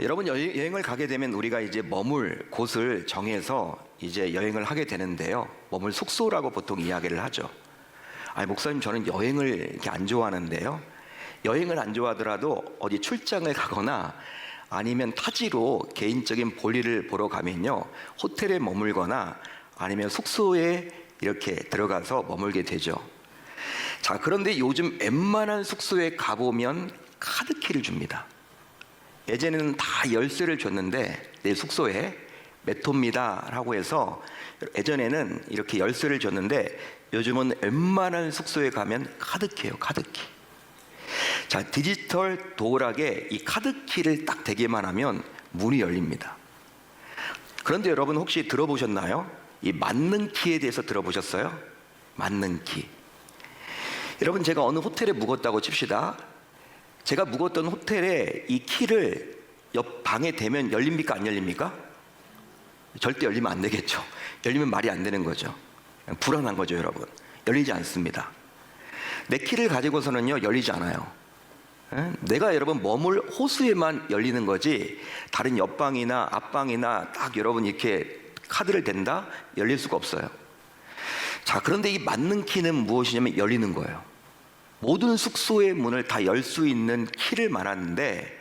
여러분 여행을 가게 되면 우리가 이제 머물 곳을 정해서 이제 여행을 하게 되는데요. 머물 숙소라고 보통 이야기를 하죠. 목사님 저는 여행을 이렇게 안 좋아하는데요. 여행을 안 좋아하더라도 어디 출장을 가거나 아니면 타지로 개인적인 볼일을 보러 가면요, 호텔에 머물거나 아니면 숙소에 이렇게 들어가서 머물게 되죠. 자, 그런데 요즘 웬만한 숙소에 가보면 카드키를 줍니다. 예전에는 다 열쇠를 줬는데 내 숙소에 몇 호입니다 라고 해서 예전에는 이렇게 열쇠를 줬는데 요즘은 웬만한 숙소에 가면 카드키예요. 카드키. 자, 디지털 도어락에 이 카드키를 딱 대기만 하면 문이 열립니다. 그런데 여러분 혹시 들어보셨나요? 이 맞는 키에 대해서 들어보셨어요? 맞는 키. 여러분 제가 어느 호텔에 묵었다고 칩시다. 제가 묵었던 호텔에 이 키를 옆 방에 대면 열립니까? 안 열립니까? 절대 열리면 안 되겠죠. 열리면 말이 안 되는 거죠. 불안한 거죠, 여러분. 열리지 않습니다. 내 키를 가지고서는요, 열리지 않아요. 내가 여러분 머물 호수에만 열리는 거지 다른 옆방이나 앞방이나 딱 여러분 이렇게 카드를 댄다? 열릴 수가 없어요. 자, 그런데 이 맞는 키는 무엇이냐면 열리는 거예요. 모든 숙소의 문을 다 열 수 있는 키를 말하는데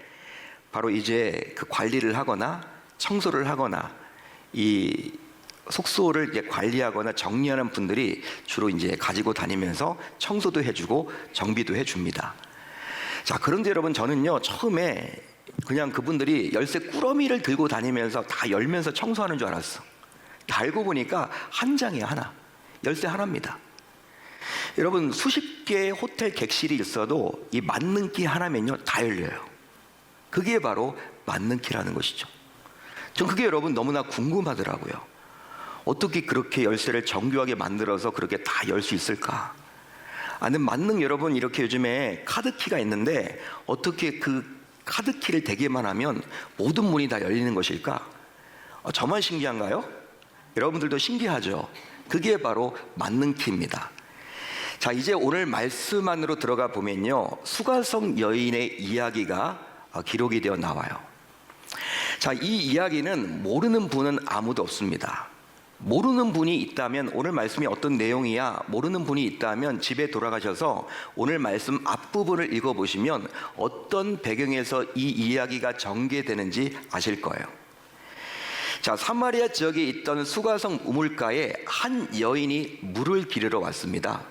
바로 이제 그 관리를 하거나 청소를 하거나 이 숙소를 이제 관리하거나 정리하는 분들이 주로 이제 가지고 다니면서 청소도 해주고 정비도 해줍니다. 자, 그런데 여러분 저는요, 처음에 그냥 그분들이 열쇠 꾸러미를 들고 다니면서 다 열면서 청소하는 줄 알았어. 알고 보니까 한 장이에요. 하나. 열쇠 하나입니다. 여러분 수십 개의 호텔 객실이 있어도 이 맞는 키 하나면요 다 열려요. 그게 바로 맞는 키라는 것이죠. 전 그게 여러분 너무나 궁금하더라고요. 어떻게 그렇게 열쇠를 정교하게 만들어서 그렇게 다 열 수 있을까? 아니, 만능 여러분 이렇게 요즘에 카드키가 있는데 어떻게 그 카드키를 대기만 하면 모든 문이 다 열리는 것일까? 저만 신기한가요? 여러분들도 신기하죠? 그게 바로 만능 키입니다. 자, 이제 오늘 말씀 안으로 들어가 보면요, 수가성 여인의 이야기가 기록이 되어 나와요. 자, 이 이야기는 모르는 분은 아무도 없습니다. 모르는 분이 있다면 오늘 말씀이 어떤 내용이야 모르는 분이 있다면 집에 돌아가셔서 오늘 말씀 앞부분을 읽어보시면 어떤 배경에서 이 이야기가 전개되는지 아실 거예요. 자, 사마리아 지역에 있던 수가성 우물가에 한 여인이 물을 기르러 왔습니다.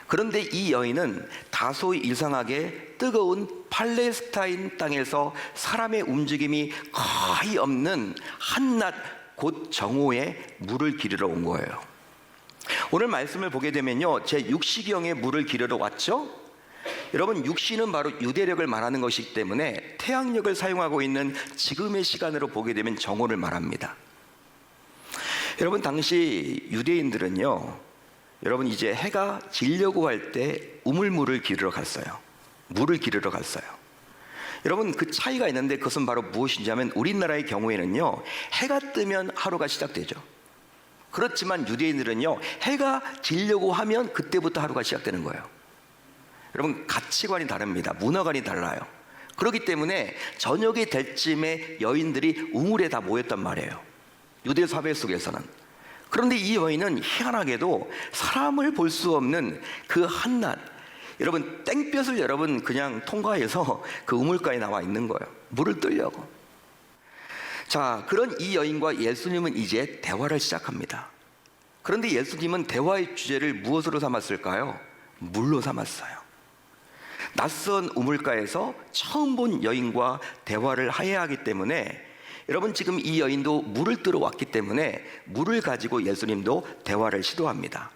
그런데 이 여인은 다소 이상하게 뜨거운 팔레스타인 땅에서 사람의 움직임이 거의 없는 한낮 곧 정오에 물을 기르러 온 거예요. 오늘 말씀을 보게 되면요, 제6시경에 물을 기르러 왔죠. 여러분 육시는 바로 유대력을 말하는 것이기 때문에 태양력을 사용하고 있는 지금의 시간으로 보게 되면 정오를 말합니다. 여러분 당시 유대인들은요, 여러분 이제 해가 지려고 할 때 우물물을 기르러 갔어요. 물을 기르러 갔어요. 여러분 그 차이가 있는데 그것은 바로 무엇인지 하면 우리나라의 경우에는요, 해가 뜨면 하루가 시작되죠. 그렇지만 유대인들은요, 해가 지려고 하면 그때부터 하루가 시작되는 거예요. 여러분 가치관이 다릅니다. 문화관이 달라요. 그렇기 때문에 저녁이 될 쯤에 여인들이 우물에 다 모였단 말이에요, 유대 사회 속에서는. 그런데 이 여인은 희한하게도 사람을 볼 수 없는 그 한낮, 여러분 땡볕을 여러분 그냥 통과해서 그 우물가에 나와 있는 거예요. 물을 뜨려고. 자, 그런 이 여인과 예수님은 이제 대화를 시작합니다. 그런데 예수님은 대화의 주제를 무엇으로 삼았을까요? 물로 삼았어요. 낯선 우물가에서 처음 본 여인과 대화를 해야 하기 때문에 여러분 지금 이 여인도 물을 뜨러 왔기 때문에 물을 가지고 예수님도 대화를 시도합니다.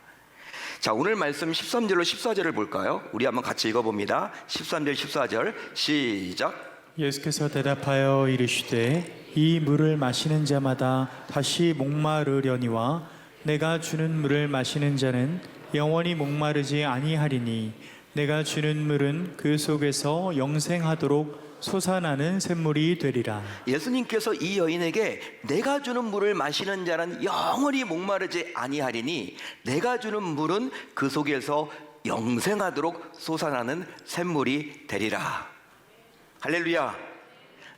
자, 오늘 말씀 13절로 14절을 볼까요? 우리 한번 같이 읽어봅니다. 13절 14절 시작. 예수께서 대답하여 이르시되 이 물을 마시는 자마다 다시 목마르려니와 내가 주는 물을 마시는 자는 영원히 목마르지 아니하리니 내가 주는 물은 그 속에서 영생하도록 솟아나는 샘물이 되리라. 예수님께서 이 여인에게 내가 주는 물을 마시는 자는 영원히 목마르지 아니하리니 내가 주는 물은 그 속에서 영생하도록 솟아나는 샘물이 되리라. 할렐루야.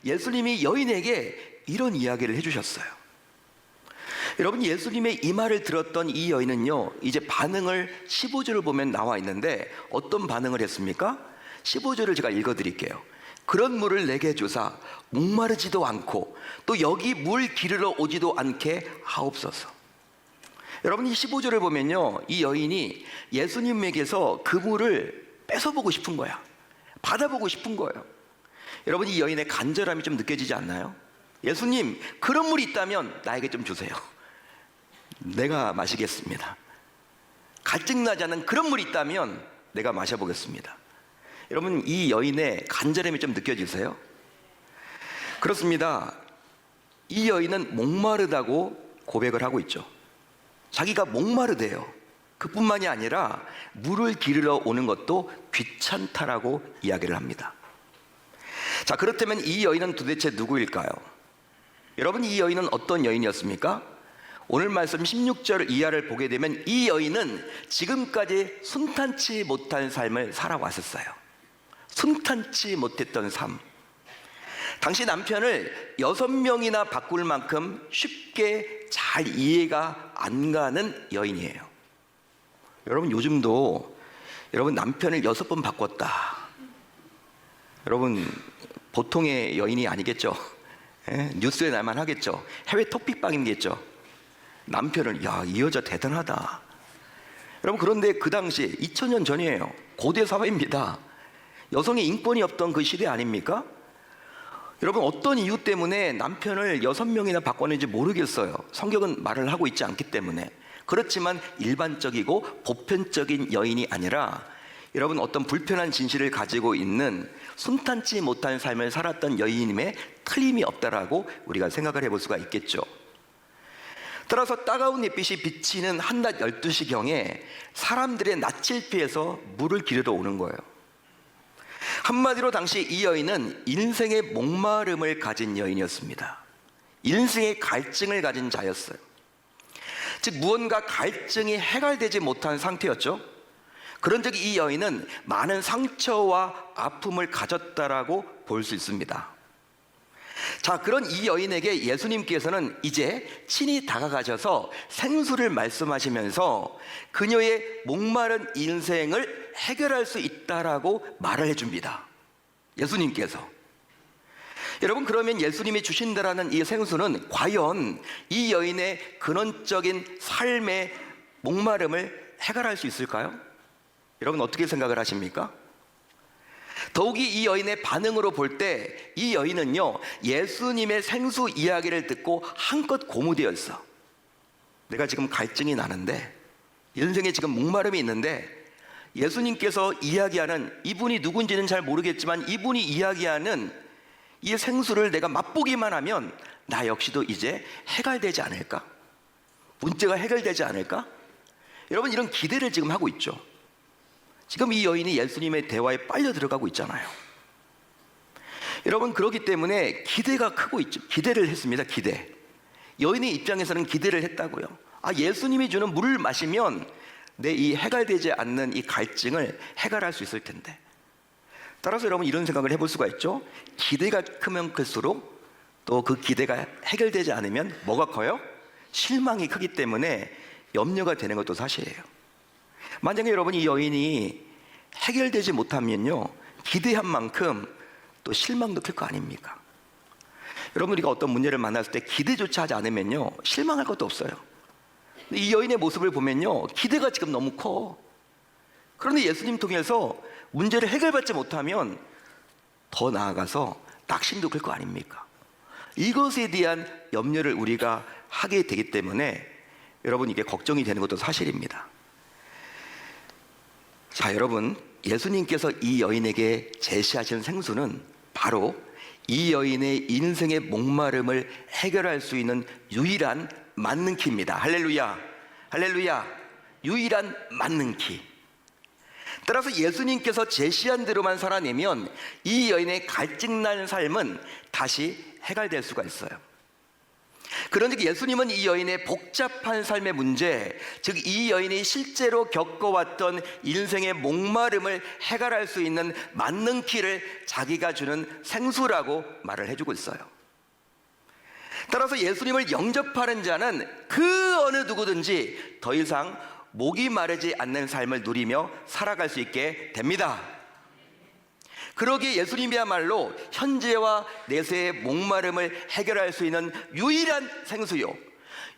예수님이 여인에게 이런 이야기를 해주셨어요. 여러분, 예수님의 이 말을 들었던 이 여인은요, 이제 반응을 15절을 보면 나와 있는데 어떤 반응을 했습니까? 15절을 제가 읽어드릴게요. 그런 물을 내게 주사 목마르지도 않고 또 여기 물 기르러 오지도 않게 하옵소서. 여러분, 이 15절을 보면요, 이 여인이 예수님에게서 그 물을 뺏어보고 싶은 거야. 받아보고 싶은 거예요. 여러분, 이 여인의 간절함이 좀 느껴지지 않나요? 예수님, 그런 물이 있다면 나에게 좀 주세요. 내가 마시겠습니다. 갈증나지 않는 그런 물이 있다면 내가 마셔보겠습니다. 여러분, 이 여인의 간절함이 좀 느껴지세요? 그렇습니다. 이 여인은 목마르다고 고백을 하고 있죠. 자기가 목마르대요. 그뿐만이 아니라 물을 기르러 오는 것도 귀찮다라고 이야기를 합니다. 자, 그렇다면 이 여인은 도대체 누구일까요? 여러분, 이 여인은 어떤 여인이었습니까? 오늘 말씀 16절 이하를 보게 되면 이 여인은 지금까지 순탄치 못한 삶을 살아왔었어요. 순탄치 못했던 삶. 당시 남편을 6명이나 바꿀 만큼 쉽게 잘 이해가 안 가는 여인이에요. 여러분, 요즘도 여러분 남편을 6번 바꿨다. 여러분, 보통의 여인이 아니겠죠. 뉴스에 날만 하겠죠. 해외 토픽방이겠죠. 남편을, 야, 이 여자 대단하다. 여러분, 그런데 그 당시 2000년 전이에요. 고대 사회입니다. 여성의 인권이 없던 그 시대 아닙니까? 여러분, 어떤 이유 때문에 남편을 6명이나 바꿨는지 모르겠어요. 성경은 말을 하고 있지 않기 때문에. 그렇지만 일반적이고 보편적인 여인이 아니라 여러분, 어떤 불편한 진실을 가지고 있는 순탄치 못한 삶을 살았던 여인임에 틀림이 없다라고 우리가 생각을 해볼 수가 있겠죠. 따라서 따가운 햇빛이 비치는 한낮 12시경에 사람들의 낯을 피해서 물을 기르러 오는 거예요. 한마디로 당시 이 여인은 인생의 목마름을 가진 여인이었습니다. 인생의 갈증을 가진 자였어요. 즉, 무언가 갈증이 해결되지 못한 상태였죠. 그런 적 이 여인은 많은 상처와 아픔을 가졌다라고 볼 수 있습니다. 자, 그런 이 여인에게 예수님께서는 이제 친히 다가가셔서 생수를 말씀하시면서 그녀의 목마른 인생을 해결할 수 있다라고 말을 해줍니다. 예수님께서. 여러분, 그러면 예수님이 주신다라는 이 생수는 과연 이 여인의 근원적인 삶의 목마름을 해결할 수 있을까요? 여러분, 어떻게 생각을 하십니까? 더욱이 이 여인의 반응으로 볼 때 이 여인은요, 예수님의 생수 이야기를 듣고 한껏 고무되어 있어. 내가 지금 갈증이 나는데, 인생에 지금 목마름이 있는데 예수님께서 이야기하는, 이분이 누군지는 잘 모르겠지만 이분이 이야기하는 이 생수를 내가 맛보기만 하면 나 역시도 이제 해결되지 않을까? 문제가 해결되지 않을까? 여러분, 이런 기대를 지금 하고 있죠. 지금 이 여인이 예수님의 대화에 빨려 들어가고 있잖아요. 여러분, 그렇기 때문에 기대가 크고 있죠. 기대를 했습니다. 기대. 여인의 입장에서는 기대를 했다고요. 아, 예수님이 주는 물을 마시면 내 이 해결되지 않는 이 갈증을 해결할 수 있을 텐데. 따라서 여러분, 이런 생각을 해볼 수가 있죠. 기대가 크면 클수록 또 그 기대가 해결되지 않으면 뭐가 커요? 실망이 크기 때문에 염려가 되는 것도 사실이에요. 만약에 여러분, 이 여인이 해결되지 못하면요, 기대한 만큼 또 실망도 클 거 아닙니까? 여러분, 우리가 어떤 문제를 만났을 때 기대조차 하지 않으면요, 실망할 것도 없어요. 근데 이 여인의 모습을 보면요, 기대가 지금 너무 커. 그런데 예수님 통해서 문제를 해결받지 못하면 더 나아가서 낙심도 클 거 아닙니까? 이것에 대한 염려를 우리가 하게 되기 때문에 여러분, 이게 걱정이 되는 것도 사실입니다. 자, 여러분, 예수님께서 이 여인에게 제시하신 생수는 바로 이 여인의 인생의 목마름을 해결할 수 있는 유일한 맞는 키입니다. 할렐루야, 할렐루야. 유일한 맞는 키. 따라서 예수님께서 제시한 대로만 살아내면 이 여인의 갈증난 삶은 다시 해결될 수가 있어요. 그런즉 예수님은 이 여인의 복잡한 삶의 문제, 즉 이 여인이 실제로 겪어왔던 인생의 목마름을 해결할 수 있는 맞는 길을 자기가 주는 생수라고 말을 해주고 있어요. 따라서 예수님을 영접하는 자는 그 어느 누구든지 더 이상 목이 마르지 않는 삶을 누리며 살아갈 수 있게 됩니다. 그러기에 예수님이야말로 현재와 내세의 목마름을 해결할 수 있는 유일한 생수요,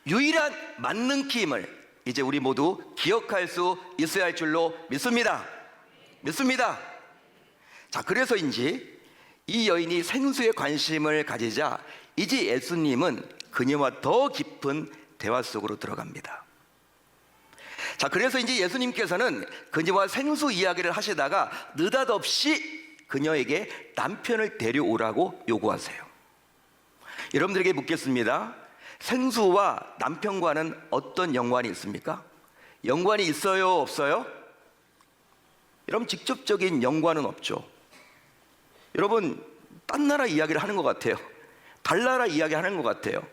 유일한 맞는 힘을 이제 우리 모두 기억할 수 있어야 할 줄로 믿습니다. 자, 그래서인지 이 여인이 생수에 관심을 가지자 이제 예수님은 그녀와 더 깊은 대화 속으로 들어갑니다. 자, 그래서 이제 예수님께서는 그녀와 생수 이야기를 하시다가 느닷없이 그녀에게 남편을 데려오라고 요구하세요. 여러분들에게 묻겠습니다. 생수와 남편과는 어떤 연관이 있습니까? 연관이 있어요, 없어요? 여러분, 직접적인 연관은 없죠. 여러분, 딴 나라 이야기를 하는 것 같아요. 달나라 이야기하는 것 같아요.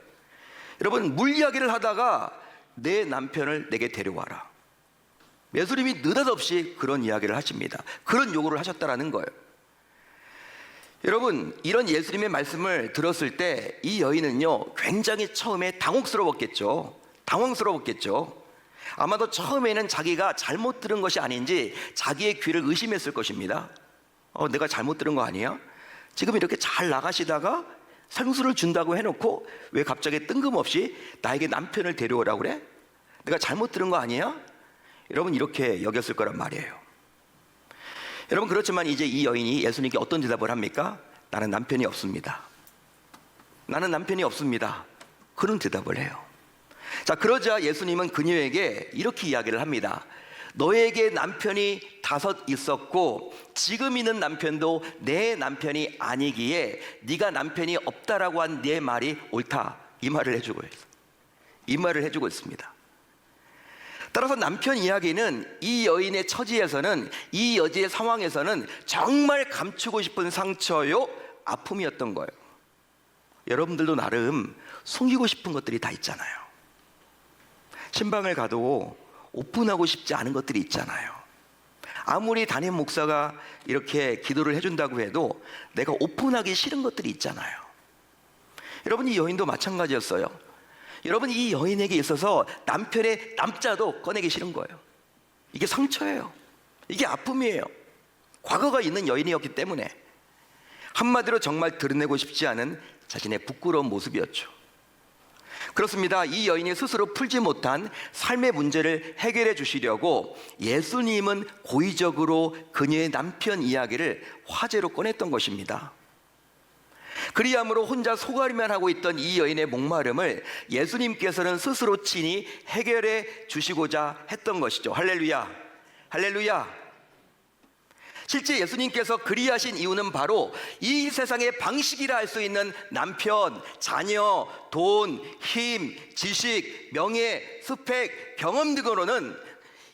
여러분, 물 이야기를 하다가 내 남편을 내게 데려와라. 예수님이 느닷없이 그런 이야기를 하십니다. 그런 요구를 하셨다라는 거예요. 여러분, 이런 예수님의 말씀을 들었을 때 이 여인은요 굉장히 처음에 당황스러웠겠죠. 아마도 처음에는 자기가 잘못 들은 것이 아닌지 자기의 귀를 의심했을 것입니다. 내가 잘못 들은 거 아니야? 지금 이렇게 잘 나가시다가 생수를 준다고 해놓고 왜 갑자기 뜬금없이 나에게 남편을 데려오라고 그래? 내가 잘못 들은 거 아니야? 여러분, 이렇게 여겼을 거란 말이에요. 여러분, 그렇지만 이제 이 여인이 예수님께 어떤 대답을 합니까? 나는 남편이 없습니다. 그런 대답을 해요. 자, 그러자 예수님은 그녀에게 이렇게 이야기를 합니다. 너에게 남편이 5 있었고 지금 있는 남편도 내 남편이 아니기에 네가 남편이 없다라고 한 네 말이 옳다. 이 말을 해주고 있습니다. 따라서 남편 이야기는 이 여인의 처지에서는, 이 여지의 상황에서는 정말 감추고 싶은 상처요, 아픔이었던 거예요. 여러분들도 나름 숨기고 싶은 것들이 다 있잖아요. 신방을 가도 오픈하고 싶지 않은 것들이 있잖아요. 아무리 담임 목사가 이렇게 기도를 해준다고 해도 내가 오픈하기 싫은 것들이 있잖아요. 여러분, 이 여인도 마찬가지였어요. 여러분, 이 여인에게 있어서 남편의 남자도 꺼내기 싫은 거예요. 이게 상처예요. 이게 아픔이에요. 과거가 있는 여인이었기 때문에 한마디로 정말 드러내고 싶지 않은 자신의 부끄러운 모습이었죠. 그렇습니다. 이 여인이 스스로 풀지 못한 삶의 문제를 해결해 주시려고 예수님은 고의적으로 그녀의 남편 이야기를 화제로 꺼냈던 것입니다. 그리함으로 혼자 속앓이만 하고 있던 이 여인의 목마름을 예수님께서는 스스로 친히 해결해 주시고자 했던 것이죠. 할렐루야. 실제 예수님께서 그리하신 이유는 바로 이 세상의 방식이라 할 수 있는 남편, 자녀, 돈, 힘, 지식, 명예, 스펙, 경험 등으로는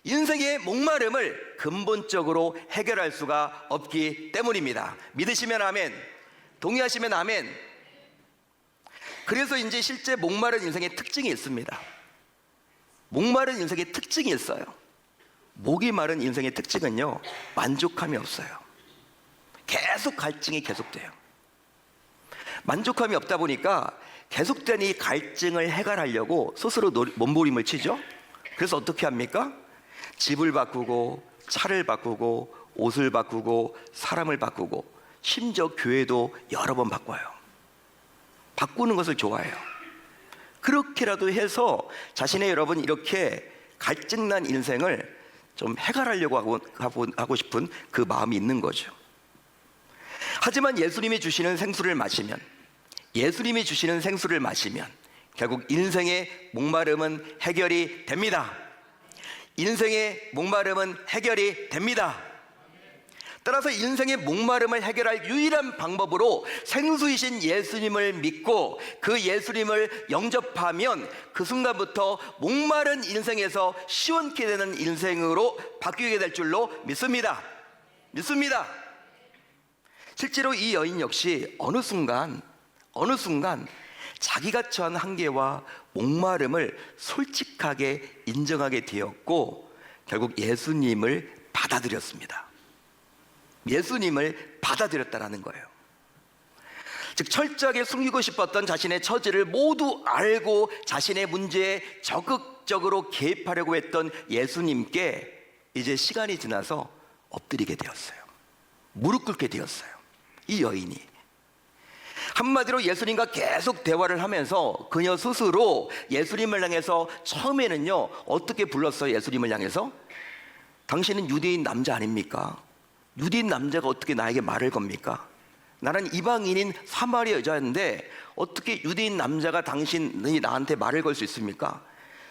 인생의 목마름을 근본적으로 해결할 수가 없기 때문입니다. 믿으시면 아멘, 동의하시면 아멘. 그래서 이제 실제 목마른 인생의 특징이 있습니다. 목마른 인생의 특징이 있어요. 목이 마른 인생의 특징은요, 만족함이 없어요. 계속 갈증이 계속돼요. 만족함이 없다 보니까 계속된 이 갈증을 해결하려고 스스로 몸부림을 치죠. 그래서 어떻게 합니까? 집을 바꾸고, 차를 바꾸고, 옷을 바꾸고, 사람을 바꾸고, 심지어 교회도 여러 번 바꿔요. 바꾸는 것을 좋아해요. 그렇게라도 해서 자신의 여러분 이렇게 갈증난 인생을 좀 해결하려고 하고 싶은 그 마음이 있는 거죠. 하지만 예수님이 주시는 생수를 마시면 결국 인생의 목마름은 해결이 됩니다. 따라서 인생의 목마름을 해결할 유일한 방법으로 생수이신 예수님을 믿고 그 예수님을 영접하면 그 순간부터 목마른 인생에서 시원케 되는 인생으로 바뀌게 될 줄로 믿습니다. 실제로 이 여인 역시 어느 순간 자기가 처한 한계와 목마름을 솔직하게 인정하게 되었고 결국 예수님을 받아들였습니다. 예수님을 받아들였다라는 거예요. 즉 철저하게 숨기고 싶었던 자신의 처지를 모두 알고 자신의 문제에 적극적으로 개입하려고 했던 예수님께 이제 시간이 지나서 엎드리게 되었어요. 무릎 꿇게 되었어요. 이 여인이 한마디로 예수님과 계속 대화를 하면서 그녀 스스로 예수님을 향해서 처음에는요 어떻게 불렀어요? 예수님을 향해서 당신은 유대인 남자 아닙니까? 유대인 남자가 어떻게 나에게 말을 겁니까? 나는 이방인인 사마리아 여자인데 어떻게 유대인 남자가 당신이 나한테 말을 걸 수 있습니까?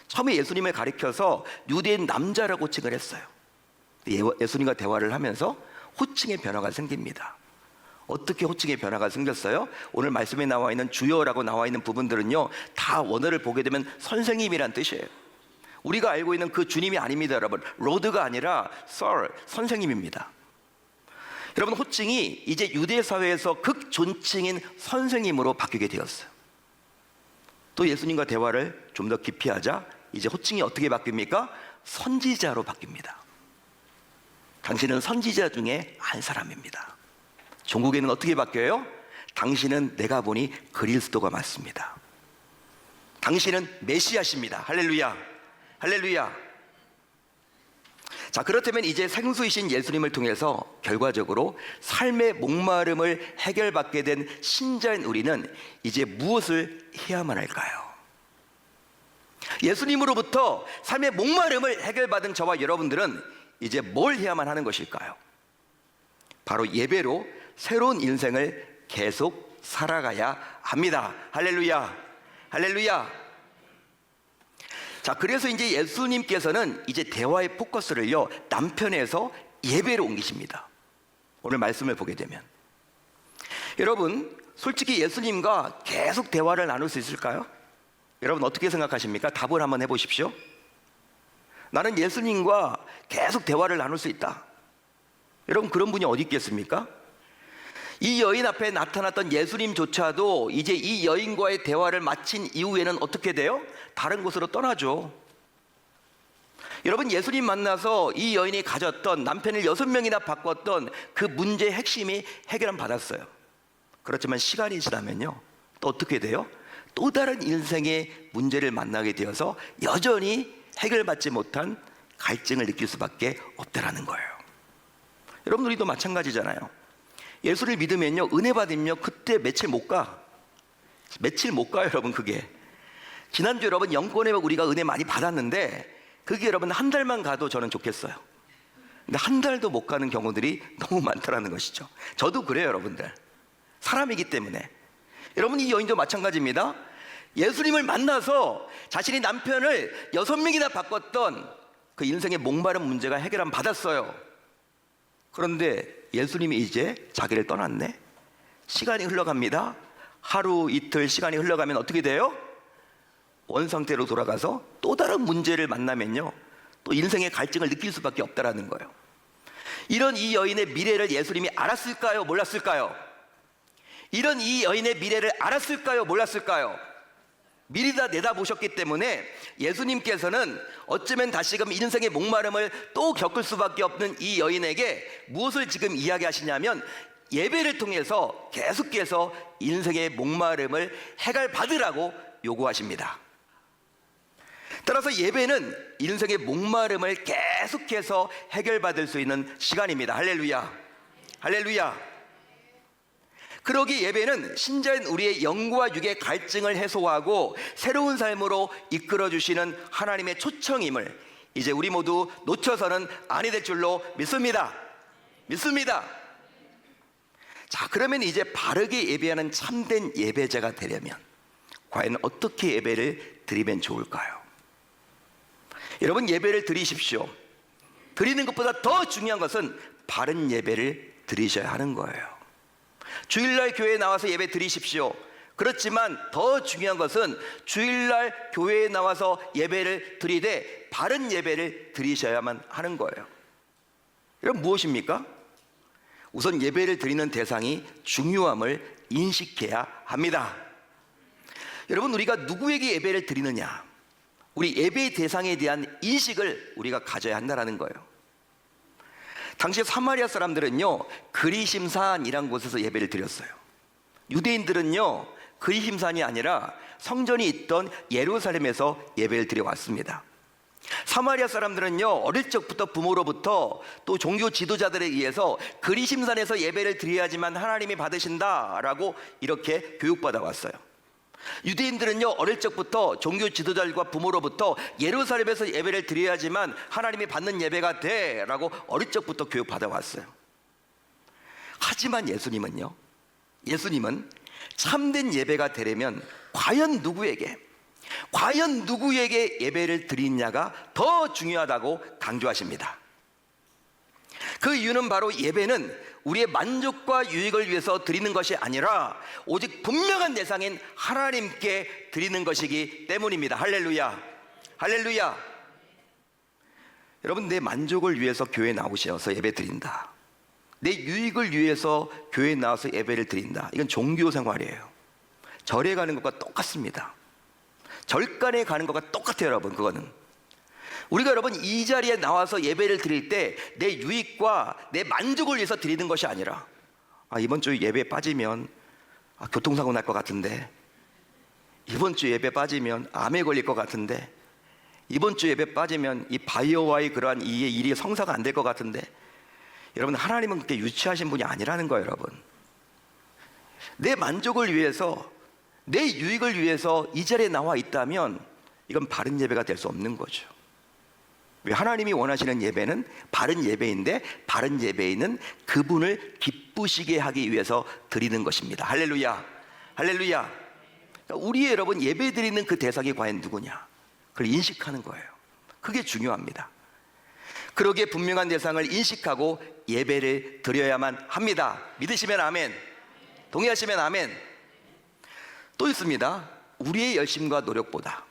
처음에 예수님을 가리켜서 유대인 남자라고 호칭을 했어요. 예수님과 대화를 하면서 호칭의 변화가 생깁니다. 어떻게 호칭의 변화가 생겼어요? 오늘 말씀에 나와 있는 주여라고 나와 있는 부분들은요 다 원어를 보게 되면 선생님이란 뜻이에요. 우리가 알고 있는 그 주님이 아닙니다, 여러분. 로드가 아니라 Sir, 선생님입니다. 여러분, 호칭이 이제 유대 사회에서 극존칭인 선생님으로 바뀌게 되었어요. 또 예수님과 대화를 좀 더 깊이 하자 이제 호칭이 어떻게 바뀝니까? 선지자로 바뀝니다. 당신은 선지자 중에 한 사람입니다. 종국에는 어떻게 바뀌어요? 당신은 내가 보니 그리스도가 맞습니다. 당신은 메시아십니다. 할렐루야, 할렐루야. 자, 그렇다면 이제 생수이신 예수님을 통해서 결과적으로 삶의 목마름을 해결받게 된 신자인 우리는 이제 무엇을 해야만 할까요? 예수님으로부터 삶의 목마름을 해결받은 저와 여러분들은 이제 뭘 해야만 하는 것일까요? 바로 예배로 새로운 인생을 계속 살아가야 합니다. 할렐루야, 할렐루야. 자, 그래서 이제 예수님께서는 이제 대화의 포커스를요 남편에서 예배로 옮기십니다. 오늘 말씀을 보게 되면 여러분, 솔직히 예수님과 계속 대화를 나눌 수 있을까요? 여러분 어떻게 생각하십니까? 답을 한번 해보십시오. 나는 예수님과 계속 대화를 나눌 수 있다. 여러분, 그런 분이 어디 있겠습니까? 이 여인 앞에 나타났던 예수님조차도 이제 이 여인과의 대화를 마친 이후에는 어떻게 돼요? 다른 곳으로 떠나죠. 여러분, 예수님 만나서 이 여인이 가졌던 남편을 6명이나 바꿨던 그 문제의 핵심이 해결은 받았어요. 그렇지만 시간이 지나면요 또 어떻게 돼요? 또 다른 인생의 문제를 만나게 되어서 여전히 해결받지 못한 갈증을 느낄 수밖에 없다라는 거예요. 여러분, 우리도 마찬가지잖아요. 예수를 믿으면요 은혜 받으면요 그때 며칠 못 가요, 여러분. 그게 지난주 여러분 영권에 우리가 은혜 많이 받았는데 그게 여러분 한 달만 가도 저는 좋겠어요. 근데 한 달도 못 가는 경우들이 너무 많다라는 것이죠. 저도 그래요, 여러분들. 사람이기 때문에. 여러분, 이 여인도 마찬가지입니다. 예수님을 만나서 자신이 남편을 6명이나 바꿨던 그 인생의 목마른 문제가 해결함 받았어요. 그런데 예수님이 이제 자기를 떠났네. 시간이 흘러갑니다. 하루 이틀 시간이 흘러가면 어떻게 돼요? 원상태로 돌아가서 또 다른 문제를 만나면요 또 인생의 갈증을 느낄 수밖에 없다라는 거예요. 이런 이 여인의 미래를 예수님이 알았을까요? 몰랐을까요? 이런 이 여인의 미래를 알았을까요? 몰랐을까요? 미리 다 내다보셨기 때문에 예수님께서는 어쩌면 다시금 인생의 목마름을 또 겪을 수밖에 없는 이 여인에게 무엇을 지금 이야기하시냐면 예배를 통해서 계속해서 인생의 목마름을 해결받으라고 요구하십니다. 따라서 예배는 인생의 목마름을 계속해서 해결받을 수 있는 시간입니다. 할렐루야, 할렐루야. 그러기 예배는 신자인 우리의 영과 육의 갈증을 해소하고 새로운 삶으로 이끌어주시는 하나님의 초청임을 이제 우리 모두 놓쳐서는 아니 될 줄로 믿습니다. 믿습니다. 자, 그러면 이제 바르게 예배하는 참된 예배자가 되려면 과연 어떻게 예배를 드리면 좋을까요? 여러분, 예배를 드리십시오. 드리는 것보다 더 중요한 것은 바른 예배를 드리셔야 하는 거예요. 주일날 교회에 나와서 예배 드리십시오. 그렇지만 더 중요한 것은 주일날 교회에 나와서 예배를 드리되 바른 예배를 드리셔야만 하는 거예요. 여러분, 무엇입니까? 우선 예배를 드리는 대상이 중요함을 인식해야 합니다. 여러분, 우리가 누구에게 예배를 드리느냐, 우리 예배의 대상에 대한 인식을 우리가 가져야 한다는 거예요. 당시 사마리아 사람들은요, 그리심산이란 곳에서 예배를 드렸어요. 유대인들은요, 그리심산이 아니라 성전이 있던 예루살렘에서 예배를 드려왔습니다. 사마리아 사람들은요, 어릴 적부터 부모로부터 또 종교 지도자들에 의해서 그리심산에서 예배를 드려야지만 하나님이 받으신다라고 이렇게 교육받아 왔어요. 유대인들은요, 어릴 적부터 종교 지도자들과 부모로부터 예루살렘에서 예배를 드려야지만 하나님이 받는 예배가 돼라고 어릴 적부터 교육받아 왔어요. 하지만 예수님은 참된 예배가 되려면 과연 누구에게 예배를 드리냐가 더 중요하다고 강조하십니다. 그 이유는 바로 예배는 우리의 만족과 유익을 위해서 드리는 것이 아니라 오직 분명한 대상인 하나님께 드리는 것이기 때문입니다. 할렐루야, 할렐루야. 여러분, 내 만족을 위해서 교회에 나오셔서 예배 드린다, 내 유익을 위해서 교회에 나와서 예배를 드린다, 이건 종교 생활이에요. 절에 가는 것과 똑같습니다. 절간에 가는 것과 똑같아요. 여러분, 그거는 우리가 여러분 이 자리에 나와서 예배를 드릴 때 내 유익과 내 만족을 위해서 드리는 것이 아니라, 이번 주 예배 빠지면 교통사고 날 것 같은데, 이번 주 예배 빠지면 암에 걸릴 것 같은데, 이번 주 예배 빠지면 이 바이오와의 그러한 이 일이 성사가 안 될 것 같은데, 여러분, 하나님은 그렇게 유치하신 분이 아니라는 거예요. 여러분, 내 만족을 위해서, 내 유익을 위해서 이 자리에 나와 있다면 이건 바른 예배가 될 수 없는 거죠. 왜? 하나님이 원하시는 예배는 바른 예배인데, 바른 예배인은 그분을 기쁘시게 하기 위해서 드리는 것입니다. 할렐루야, 할렐루야. 그러니까 우리의 여러분 예배 드리는 그 대상이 과연 누구냐, 그걸 인식하는 거예요. 그게 중요합니다. 그러기에 분명한 대상을 인식하고 예배를 드려야만 합니다. 믿으시면 아멘, 동의하시면 아멘. 또 있습니다. 우리의 열심과 노력보다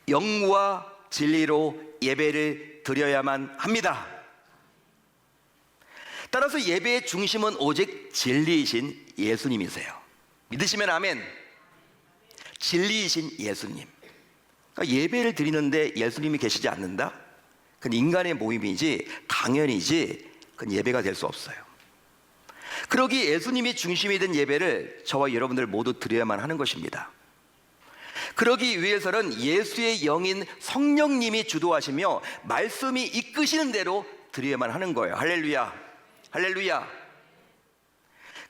영과 진리로 예배를 드려야만 합니다. 따라서 예배의 중심은 오직 진리이신 예수님이세요. 믿으시면 아멘. 진리이신 예수님. 그러니까 예배를 드리는데 예수님이 계시지 않는다? 그건 인간의 모임이지, 당연이지, 그건 예배가 될 수 없어요. 그러기 예수님이 중심이 된 예배를 저와 여러분들 모두 드려야만 하는 것입니다. 그러기 위해서는 예수의 영인 성령님이 주도하시며 말씀이 이끄시는 대로 드려야만 하는 거예요. 할렐루야, 할렐루야.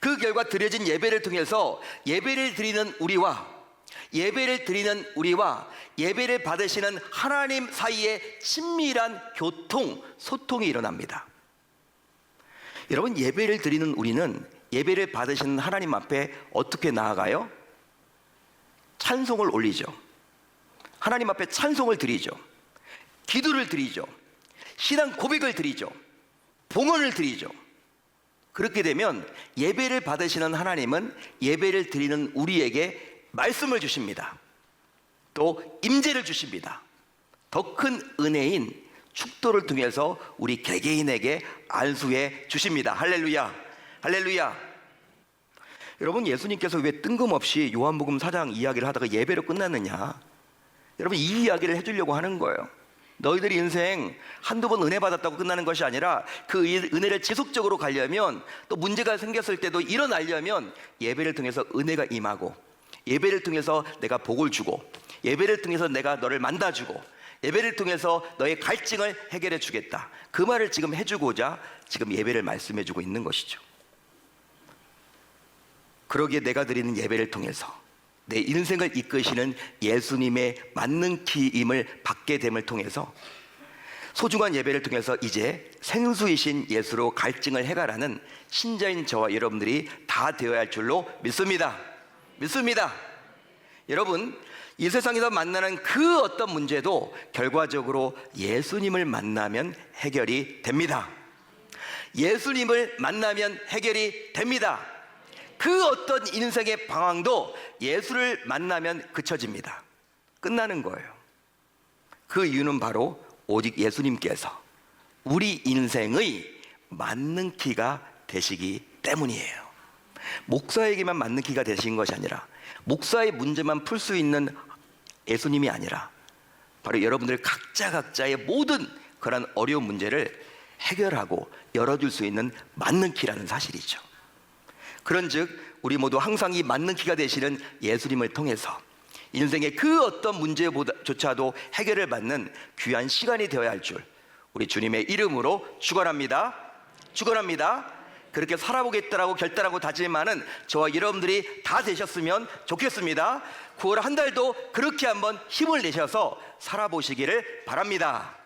그 결과 드려진 예배를 통해서 예배를 드리는 우리와 예배를 받으시는 하나님 사이에 친밀한 소통이 일어납니다. 여러분, 예배를 드리는 우리는 예배를 받으시는 하나님 앞에 어떻게 나아가요? 찬송을 올리죠. 하나님 앞에 찬송을 드리죠. 기도를 드리죠. 신앙 고백을 드리죠. 봉헌을 드리죠. 그렇게 되면 예배를 받으시는 하나님은 예배를 드리는 우리에게 말씀을 주십니다. 또 임재를 주십니다. 더 큰 은혜인 축도를 통해서 우리 개개인에게 안수해 주십니다. 할렐루야, 할렐루야. 여러분, 예수님께서 왜 뜬금없이 요한복음 4장 이야기를 하다가 예배로 끝났느냐? 여러분, 이 이야기를 해주려고 하는 거예요. 너희들이 인생 한두 번 은혜 받았다고 끝나는 것이 아니라 그 은혜를 지속적으로 가려면, 또 문제가 생겼을 때도 일어나려면 예배를 통해서 은혜가 임하고, 예배를 통해서 내가 복을 주고, 예배를 통해서 내가 너를 만나주고, 예배를 통해서 너의 갈증을 해결해 주겠다, 그 말을 지금 해주고자 지금 예배를 말씀해 주고 있는 것이죠. 그러기에 내가 드리는 예배를 통해서 내 인생을 이끄시는 예수님의 맞는 키임을 받게 됨을 통해서 소중한 예배를 통해서 이제 생수이신 예수로 갈증을 해결하는 신자인 저와 여러분들이 다 되어야 할 줄로 믿습니다. 여러분, 이 세상에서 만나는 그 어떤 문제도 결과적으로 예수님을 만나면 해결이 됩니다. 예수님을 만나면 해결이 됩니다. 그 어떤 인생의 방황도 예수를 만나면 그쳐집니다. 끝나는 거예요. 그 이유는 바로 오직 예수님께서 우리 인생의 맞는 키가 되시기 때문이에요. 목사에게만 맞는 키가 되신 것이 아니라 목사의 문제만 풀 수 있는 예수님이 아니라 바로 여러분들 각자의 모든 그런 어려운 문제를 해결하고 열어줄 수 있는 맞는 키라는 사실이죠. 그런즉 우리 모두 항상 이 맞는 키가 되시는 예수님을 통해서 인생의 그 어떤 문제조차도 해결을 받는 귀한 시간이 되어야 할 줄 우리 주님의 이름으로 축원합니다. 축원합니다. 그렇게 살아보겠다라고 결단하고 다짐하는 저와 여러분들이 다 되셨으면 좋겠습니다. 9월 한 달도 그렇게 한번 힘을 내셔서 살아보시기를 바랍니다.